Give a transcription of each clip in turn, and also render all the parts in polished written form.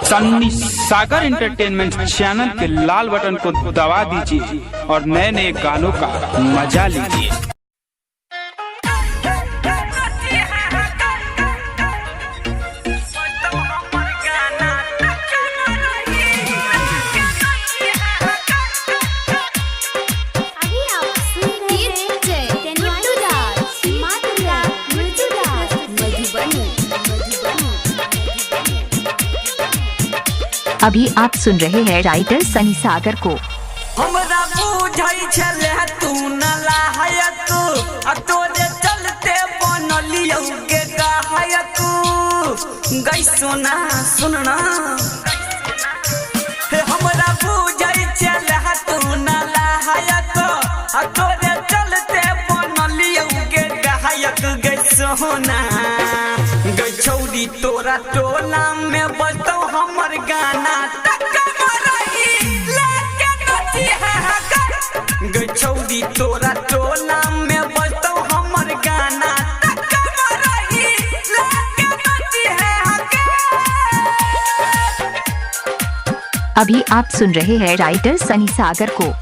सन्नी सागर entertainment channel के लाल button को दबा दीजिए और नए नए गानों का मजा लीजिए। अभी आप सुन रहे हैं राइटर सनी सागर को। हमरा बुझाई छले तू न लाहय तू तोरे चलते बनलियौ के गाहय तू गई सोना सुनना हे हमरा बुझाई छले तू न लाहय तू तोरे चलते बनलियौ के गाहय तू गई सोना गई छौरी तोरा टोला में बजतौ हमर गाना गछौरी तोरा टोला में बजतौ हमर गाना अभी आप सुन रहे हैं राइटर सनी सागर को।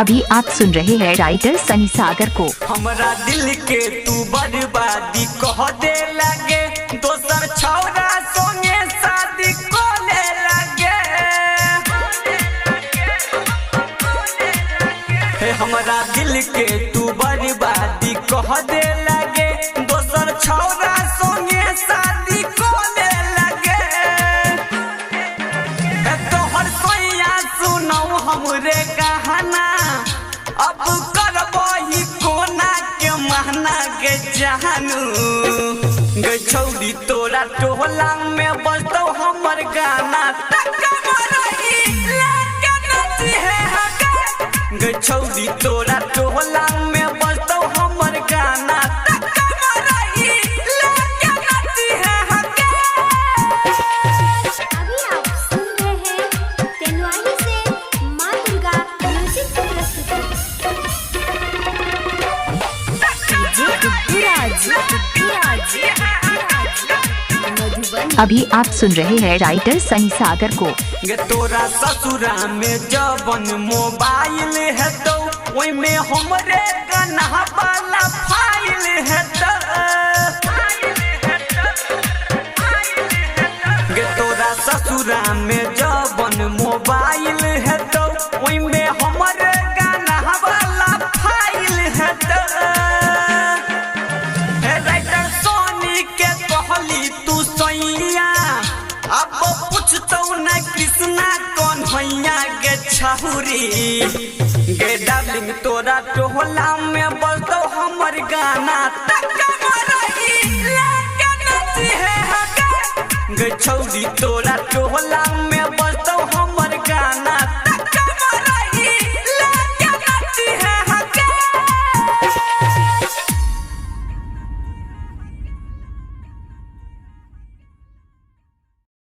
अभी आप सुन रहे हैं राइटर सनी सागर को। हमरा दिल के तू बर्बादी कह दे लगे दोसर छौरा संगे शादी कोले लगे हे हमरा दिल के तू बर्बादी कह दे लगे दोसर छौरा संगे शादी कोले लगे तोहर सोया सुनौ हमरे कहाना अब करबही कोना के महना के जानू गे छौरी तोरा टोला में बजतौ हमर गाना गे छौरी तोरा टोला में बजतौ हमर गाना अभी आप सुन रहे हैं राइटर सनी सागर को। गे तोरा ससुरा में जबन मोबाइल है तो ओई में हमरे गाना वाला फाइल है तो गे तोरा ससुरा में जबन मोबाइल है तो ओई में हमरे गाना वाला फाइल है तो राइटर सोनी के कहली तू सैया अब पूछतौ न कृष्णा कौन भैया गे छहुरी गे डार्लिंग तोरा टोला में बजतौ हमर गाना गे छौरी तो